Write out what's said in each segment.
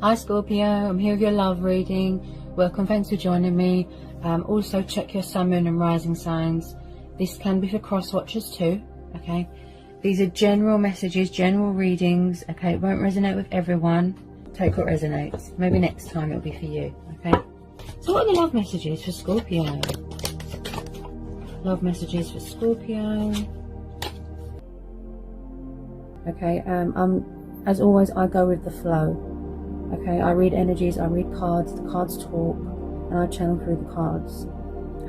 Hi Scorpio, I'm here with your love reading. Welcome, thanks for joining me. Also check your sun, moon and rising signs. This can be for cross watchers too, okay? These are general messages, general readings, okay? It won't resonate with everyone. Take what resonates. Maybe next time it'll be for you, okay? So what are the love messages for Scorpio? Love messages for Scorpio. Okay, as always, I go with the flow. Okay, I read energies, I read cards, the cards talk, and I channel through the cards.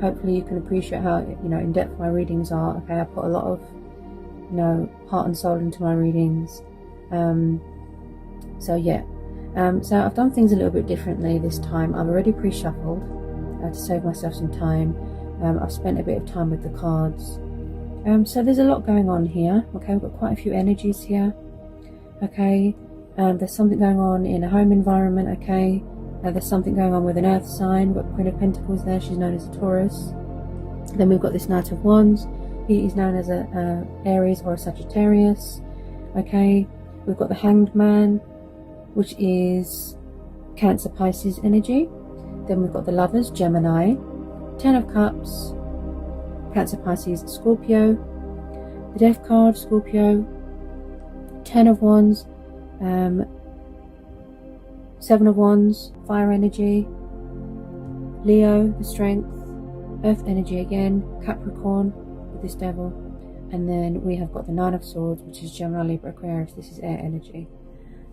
Hopefully you can appreciate how, in-depth my readings are. Okay, I put a lot of, heart and soul into my readings. So I've done things a little bit differently this time. I've already pre-shuffled to save myself some time. I've spent a bit of time with the cards. So there's a lot going on here. Okay, we've got quite a few energies here. Okay. There's something going on in a home environment, okay? There's something going on with an earth sign. We've got Queen of Pentacles there, she's known as a Taurus. Then we've got this Knight of Wands, he is known as a Aries or a Sagittarius, okay? We've got the Hanged Man, which is Cancer, Pisces energy. Then we've got the Lovers, Gemini. Ten of Cups, Cancer, Pisces, Scorpio. The Death card, Scorpio. Ten of Wands, Seven of Wands, fire energy. Leo, the strength. Earth energy again. Capricorn with this devil. And then we have got the Nine of Swords, which is Gemini, Libra, Aquarius. This is air energy.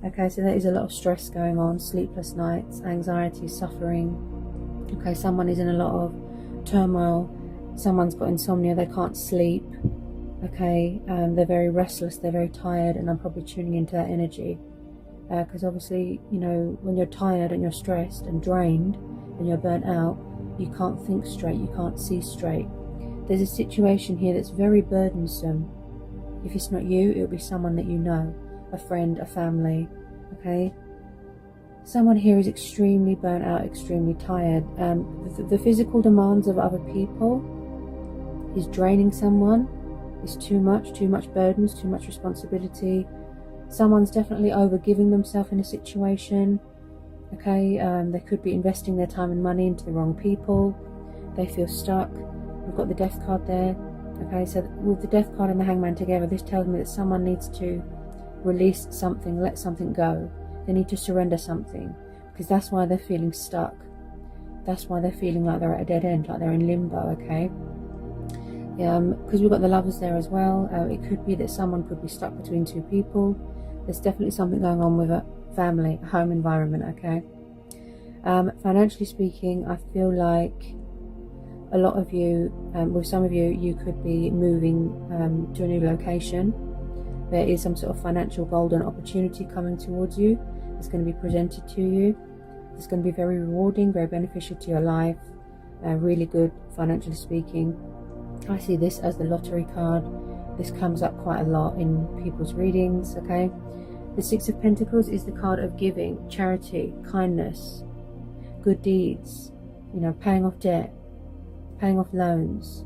Okay, so there is a lot of stress going on. Sleepless nights, anxiety, suffering. Okay, someone is in a lot of turmoil. Someone's got insomnia, they can't sleep. Okay, they're very restless, they're very tired, and I'm probably tuning into that energy because obviously, when you're tired and you're stressed and drained and you're burnt out, you can't think straight, you can't see straight. There's a situation here that's very burdensome. If it's not you, it'll be someone that you know, a friend, a family. Okay, someone here is extremely burnt out, extremely tired. The physical demands of other people is draining someone. It's too much burdens, too much responsibility. Someone's definitely overgiving themselves in a situation. Okay, they could be investing their time and money into the wrong people. They feel stuck. We've got the Death card there. Okay, so with the Death card and the Hangman together, this tells me that someone needs to release something, let something go. They need to surrender something because that's why they're feeling stuck. That's why they're feeling like they're at a dead end, like they're in limbo, okay? Because we've got the Lovers there as well. It could be that someone could be stuck between two people. There's definitely something going on with a family, a home environment, okay? Financially speaking, I feel like a lot of you, with some of you, you could be moving to a new location. There is some sort of financial golden opportunity coming towards you. It's going to be presented to you. It's going to be very rewarding, very beneficial to your life, really good financially speaking. I see this as the lottery card. This comes up quite a lot in people's readings, okay? The Six of Pentacles is the card of giving, charity, kindness, good deeds, paying off debt, paying off loans.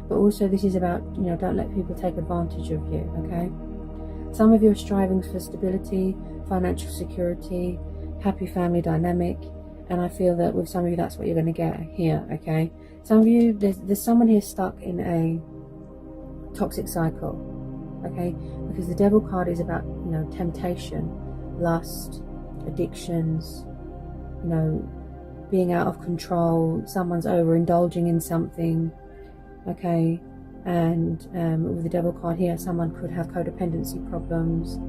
But also this is about, don't let people take advantage of you, okay? Some of you are striving for stability, financial security, happy family dynamic, and I feel that with some of you that's what you're going to get here, okay? Some of you, there's someone here stuck in a toxic cycle, okay? Because the Devil card is about, temptation, lust, addictions, being out of control. Someone's overindulging in something, okay? And with the Devil card here, someone could have codependency problems.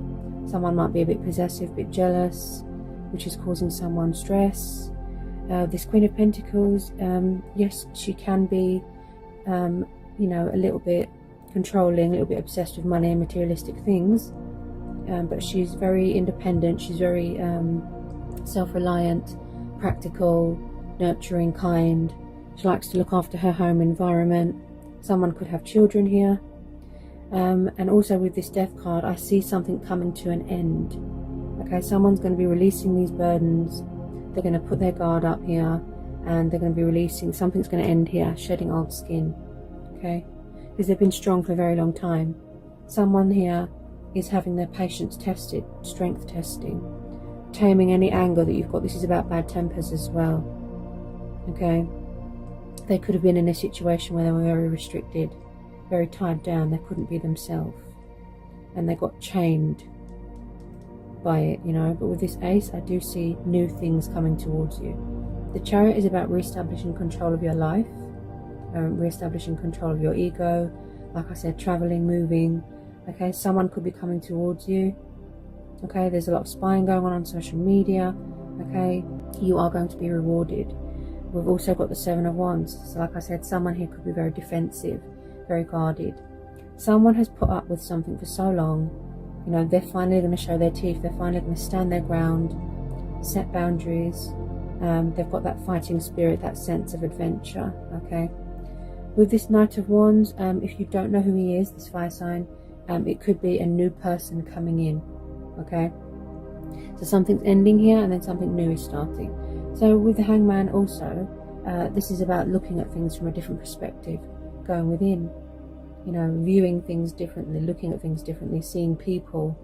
Someone might be a bit possessive, a bit jealous, which is causing someone stress. This Queen of Pentacles, yes, she can be, a little bit controlling, a little bit obsessed with money and materialistic things, but she's very independent, she's very self-reliant, practical, nurturing, kind. She likes to look after her home environment. Someone could have children here. And also with this Death card, I see something coming to an end. Okay, someone's going to be releasing these burdens. They're going to put their guard up here, and they're going to be releasing, something's going to end here, shedding old skin, okay? Because they've been strong for a very long time. Someone here is having their patience tested, strength testing, taming any anger that you've got. This is about bad tempers as well. Okay, they could have been in a situation where they were very restricted, very tied down. They couldn't be themselves, and they got chained by it, you know. But with this ace, I do see new things coming towards you. The Chariot is about re-establishing control of your life, re-establishing control of your ego. Like I said, traveling, moving. Okay, someone could be coming towards you. Okay, there's a lot of spying going on social media. Okay, you are going to be rewarded. We've also got the Seven of Wands. So like I said, someone here could be very defensive, very guarded. Someone has put up with something for so long. You know, they're finally going to show their teeth. They're finally going to stand their ground, set boundaries. They've got that fighting spirit, that sense of adventure. Okay, with this Knight of Wands, if you don't know who he is, this fire sign, it could be a new person coming in. Okay, so something's ending here and then something new is starting. So with the Hangman also, this is about looking at things from a different perspective, going within, you know, viewing things differently, looking at things differently, seeing people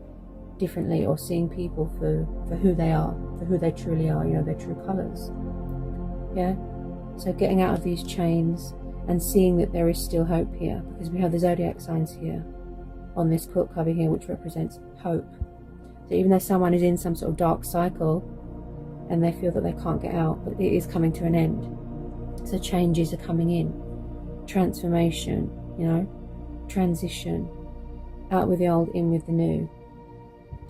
differently, or seeing people for who they are, for who they truly are, you know, their true colors. Yeah, so getting out of these chains and seeing that there is still hope here, because we have the zodiac signs here on this quilt cover here, which represents hope. So even though someone is in some sort of dark cycle and they feel that they can't get out, but it is coming to an end. So changes are coming in, transformation, you know, transition, out with the old, in with the new.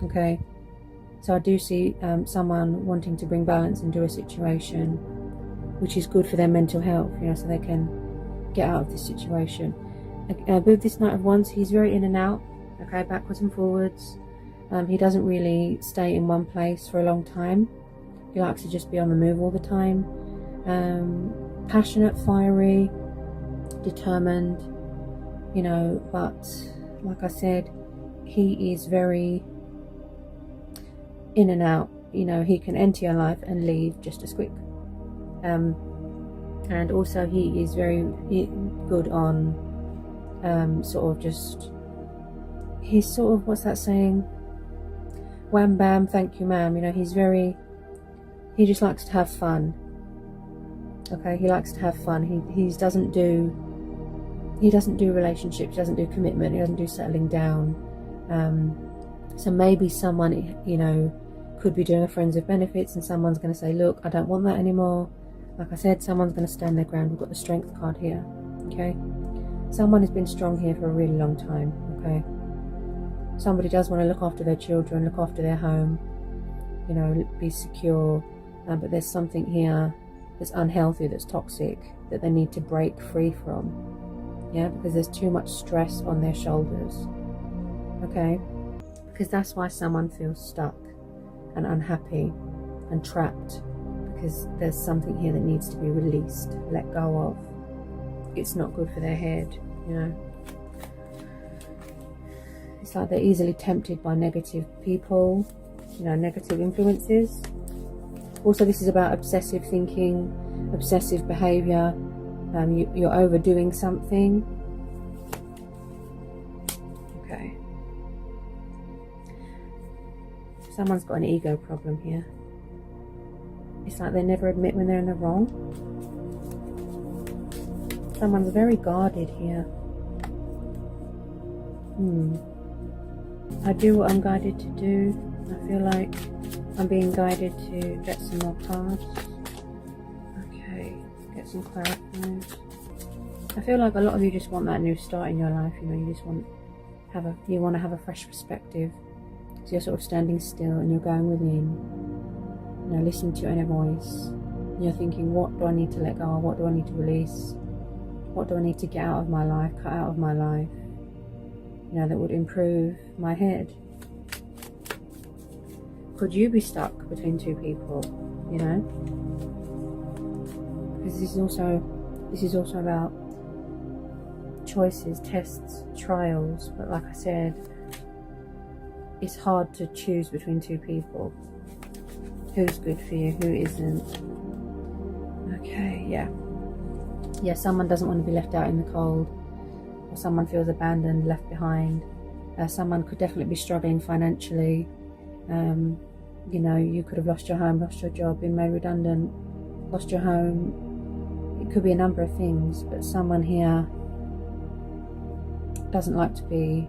Okay, so I do see someone wanting to bring balance into a situation, which is good for their mental health, you know, so they can get out of this situation. With this Knight of Wands, he's very in and out, okay, backwards and forwards. He doesn't really stay in one place for a long time. He likes to just be on the move all the time. Passionate, fiery, determined, you know, but like I said, he is very in and out. You know, he can enter your life and leave just as quick. And also he is very good on sort of just, he's sort of, what's that saying? Wham bam, thank you ma'am. You know, he just likes to have fun. Okay, he likes to have fun. He doesn't do relationships, he doesn't do commitment, he doesn't do settling down. So maybe someone, you know, could be doing a friends with benefits and someone's going to say, look, I don't want that anymore. Like I said, someone's going to stand their ground. We've got the Strength card here. Okay, someone has been strong here for a really long time. Okay, somebody does want to look after their children, look after their home, you know, be secure, but there's something here that's unhealthy, that's toxic, that they need to break free from. Yeah, because there's too much stress on their shoulders. Okay, because that's why someone feels stuck and unhappy and trapped, because there's something here that needs to be released, let go of. It's not good for their head, you know. It's like they're easily tempted by negative people, you know, negative influences. Also, this is about obsessive thinking, obsessive behavior. You're overdoing something. Okay. Someone's got an ego problem here. It's like they never admit when they're in the wrong. Someone's very guarded here. I do what I'm guided to do. I feel like I'm being guided to get some more cards. Okay, get some clarifiers. I feel like a lot of you just want that new start in your life. You know, you just want to have a fresh perspective. So you're sort of standing still and you're going within. You know, listening to your inner voice. And you're thinking, what do I need to let go of? What do I need to release? What do I need to get out of my life, cut out of my life? You know, that would improve my head. Could you be stuck between two people? You know, because this is also about choices, tests, trials. But like I said, it's hard to choose between two people. Who's good for you, who isn't? Okay, yeah, someone doesn't want to be left out in the cold, or someone feels abandoned, left behind. Someone could definitely be struggling financially. You know, you could have lost your home, lost your job, been made redundant, lost your home. It could be a number of things, but someone here doesn't like to be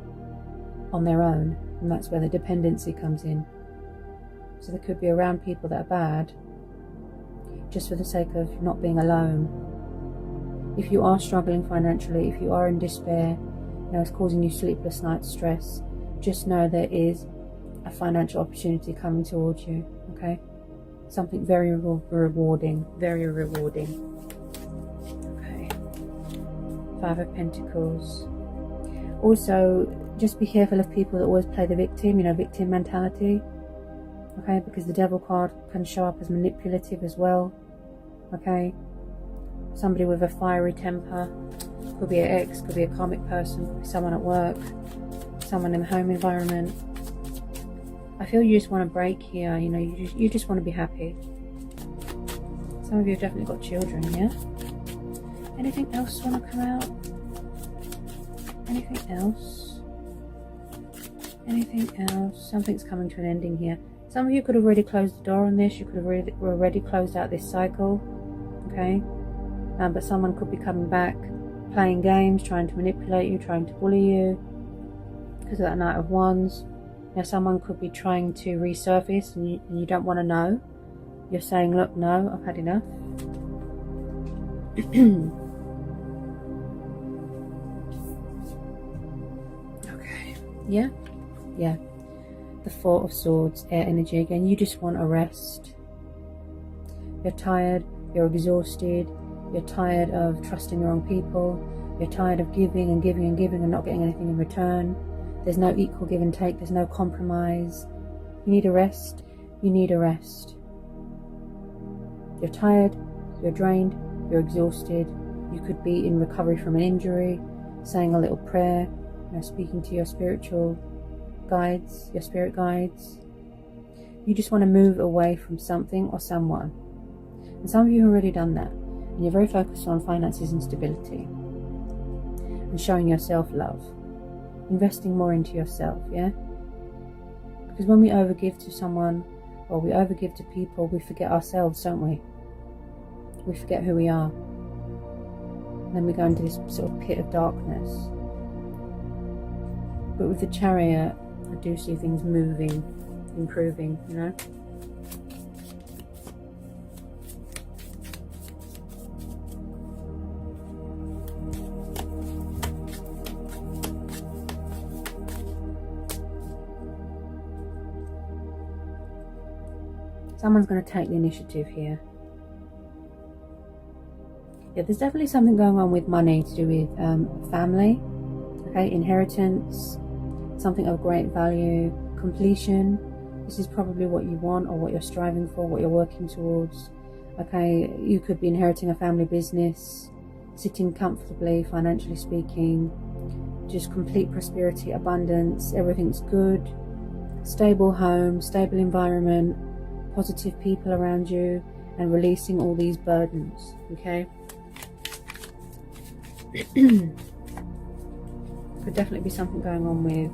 on their own, and that's where the dependency comes in. So they could be around people that are bad just for the sake of not being alone. If you are struggling financially, if you are in despair, you know, it's causing you sleepless nights, stress, just know there is a financial opportunity coming towards you, okay? Something very rewarding, very rewarding. Okay. 5 of Pentacles. Also, just be careful of people that always play the victim, you know, victim mentality. Okay, because the Devil card can show up as manipulative as well. Okay. Somebody with a fiery temper. Could be an ex, could be a karmic person, could be someone at work, someone in the home environment. I feel you just want to break here, you know, you just want to be happy. Some of you have definitely got children, yeah? Anything else want to come out? Anything else? Anything else? Something's coming to an ending here. Some of you could have already closed the door on this. You could have already closed out this cycle. Okay? But someone could be coming back, playing games, trying to manipulate you, trying to bully you. Because of that Knight of Wands. Now someone could be trying to resurface and you don't want to know. You're saying, look, no, I've had enough. Okay. Yeah? Yeah. The 4 of Swords, air energy again. You just want a rest. You're tired, you're exhausted, you're tired of trusting the wrong people, you're tired of giving and giving and giving and not getting anything in return. There's no equal give and take, there's no compromise. You need a rest, you need a rest. You're tired, you're drained, you're exhausted. You could be in recovery from an injury, saying a little prayer, you know, speaking to your spiritual guides, your spirit guides. You just want to move away from something or someone. And some of you have already done that. And you're very focused on finances and stability. And showing yourself love. Investing more into yourself, yeah? Because when we overgive to someone, or we overgive to people, we forget ourselves, don't we? We forget who we are. And then we go into this sort of pit of darkness. But with the Chariot, I do see things moving, improving, you know? Someone's going to take the initiative here. Yeah, there's definitely something going on with money to do with family, okay, inheritance, something of great value, completion. This is probably what you want or what you're striving for, what you're working towards. Okay, you could be inheriting a family business, sitting comfortably, financially speaking, just complete prosperity, abundance, everything's good, stable home, stable environment, positive people around you, and releasing all these burdens, okay? Could definitely be something going on with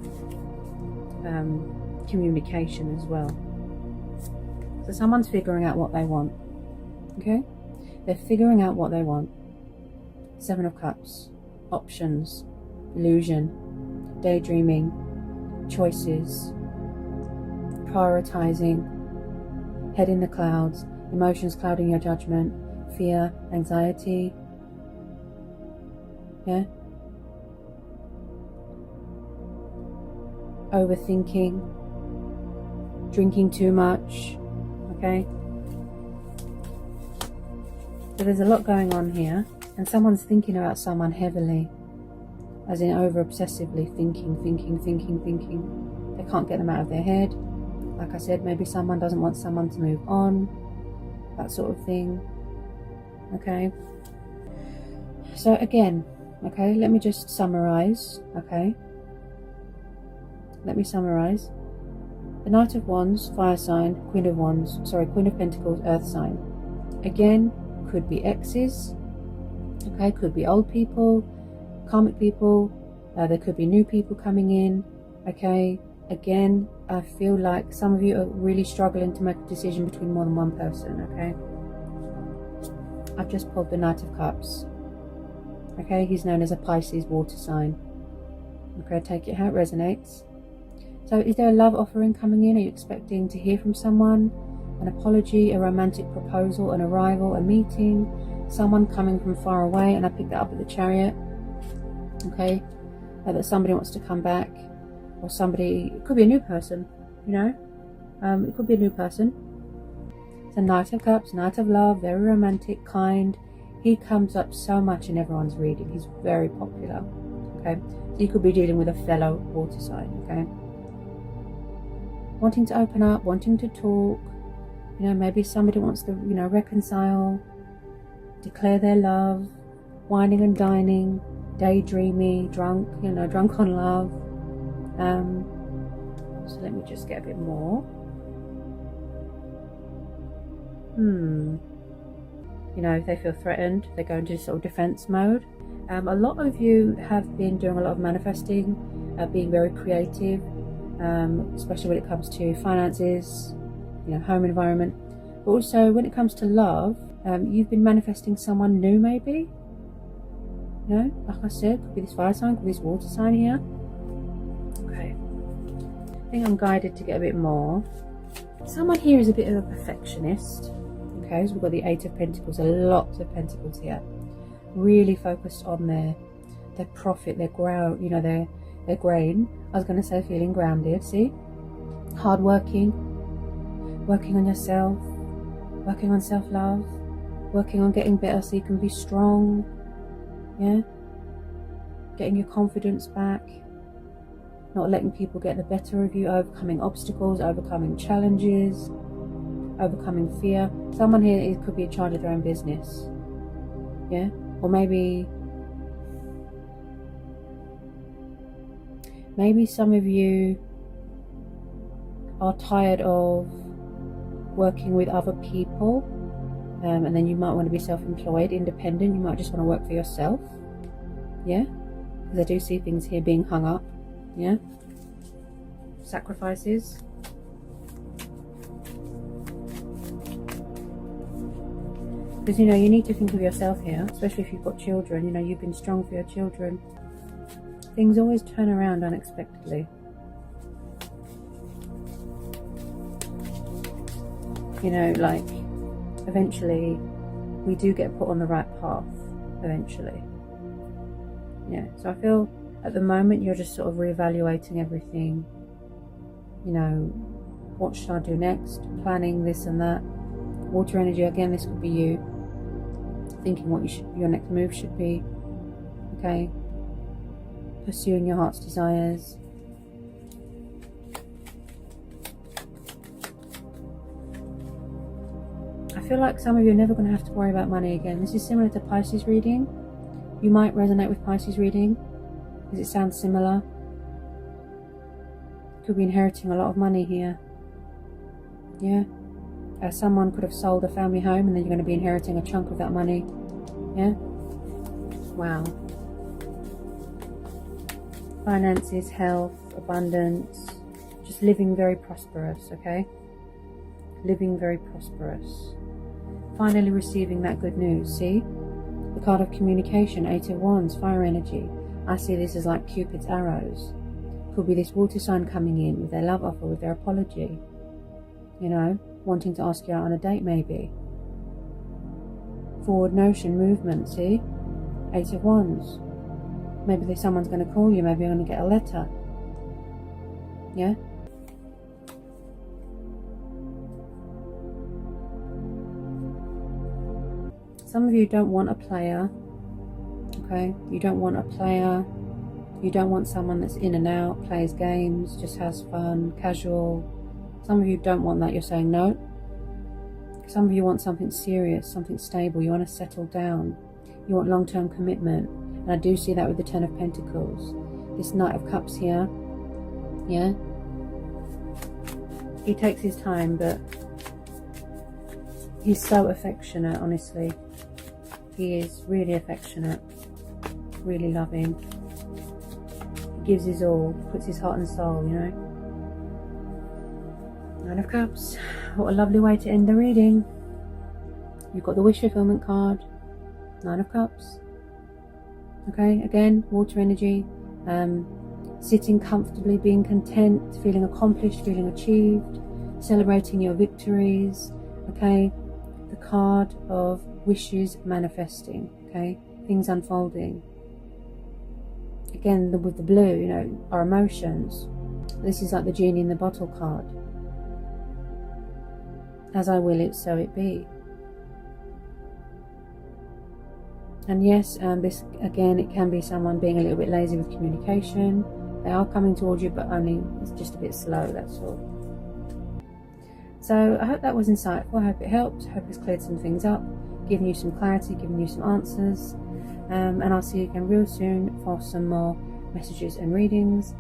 communication as well. So someone's figuring out what they want, okay? They're figuring out what they want. 7 of Cups, options, illusion, daydreaming, choices, prioritizing, head in the clouds, emotions clouding your judgment, fear, anxiety, yeah? Overthinking, drinking too much, okay? So there's a lot going on here, and someone's thinking about someone heavily, as in over obsessively thinking. They can't get them out of their head. Like I said, maybe someone doesn't want someone to move on, that sort of thing, okay? So again, okay, let me just summarize, okay? Let me summarize. The Knight of Wands, fire sign, Queen of Pentacles, earth sign. Again, could be exes, okay, could be old people, karmic people, there could be new people coming in, okay? Again, I feel like some of you are really struggling to make a decision between more than one person, okay? I've just pulled the Knight of Cups. Okay, he's known as a Pisces water sign. Okay, take it how it resonates. So is there a love offering coming in? Are you expecting to hear from someone? An apology, a romantic proposal, an arrival, a meeting, someone coming from far away? And I picked that up at the Chariot. Okay, that somebody wants to come back, or somebody, it could be a new person, you know, it could be a new person. It's a Knight of Cups, Knight of Love, very romantic, kind. He comes up so much in everyone's reading. He's very popular. Okay, so you could be dealing with a fellow water sign. Okay, wanting to open up, wanting to talk. You know, maybe somebody wants to, you know, reconcile, declare their love, whining and dining, daydreamy, drunk, you know, drunk on love. So let me just get a bit more. You know, if they feel threatened, they go into sort of defense mode. A lot of you have been doing a lot of manifesting, being very creative, especially when it comes to finances, you know, home environment. But also when it comes to love, you've been manifesting someone new, maybe. You know, like I said, could be this fire sign, could be this water sign here. Okay, I think I'm guided to get a bit more. Someone here is a bit of a perfectionist. Okay, so we've got the Eight of Pentacles, a lot of Pentacles here. Really focused on their profit, their ground, you know, their grain. I was going to say feeling grounded. See, hardworking, working on yourself, working on self-love, working on getting better so you can be strong. Yeah, getting your confidence back, not letting people get the better of you, overcoming obstacles, overcoming challenges, overcoming fear. Someone here could be in charge of their own business. Yeah, or maybe some of you are tired of working with other people, and then you might want to be self-employed, independent. You might just want to work for yourself. Yeah, because I do see things here being hung up. Yeah, sacrifices. Because, you know, you need to think of yourself here, especially if you've got children. You know, you've been strong for your children. Things always turn around unexpectedly. You know, like, eventually we do get put on the right path, eventually. Yeah, so I feel at the moment you're just sort of reevaluating everything. You know, what should I do next? Planning this and that. Water energy, again, this could be you. Thinking what your next move should be. Okay, pursuing your heart's desires. I feel like some of you are never going to have to worry about money again. This is similar to Pisces reading. You might resonate with Pisces reading because it sounds similar. Could be inheriting a lot of money here. Yeah. Someone could have sold a family home and then you're going to be inheriting a chunk of that money. Yeah. Wow. Finances, health, abundance. Just living very prosperous, okay? Living very prosperous. Finally receiving that good news, see? The card of communication, Eight of Wands, fire energy. I see this as like Cupid's arrows. Could be this water sign coming in with their love offer, with their apology. You know, wanting to ask you out on a date maybe. Forward motion, movement, see? Eight of Wands. Maybe someone's going to call you, maybe you're going to get a letter. Yeah? Some of you don't want a player, okay? You don't want a player. You don't want someone that's in and out, plays games, just has fun, casual. Some of you don't want that. You're saying no. Some of you want something serious, something stable. You want to settle down. You want long-term commitment. And I do see that with the Ten of Pentacles. This Knight of Cups here. Yeah? He takes his time, but he's so affectionate, honestly. He is really affectionate. Really loving. He gives his all. Puts his heart and soul, you know? Nine of Cups. What a lovely way to end the reading. You've got the wish fulfillment card. Nine of Cups. Okay, again, water energy. Sitting comfortably, being content, feeling accomplished, feeling achieved, celebrating your victories. Okay, the card of wishes manifesting. Okay, things unfolding. Again, with the blue, you know, our emotions. This is like the genie in the bottle card. As I will it, so it be. And yes, this again, it can be someone being a little bit lazy with communication. They are coming towards you, but only it's just a bit slow, that's all. So I hope that was insightful. I hope it helped. I hope it's cleared some things up, giving you some clarity, giving you some answers. And I'll see you again real soon for some more messages and readings.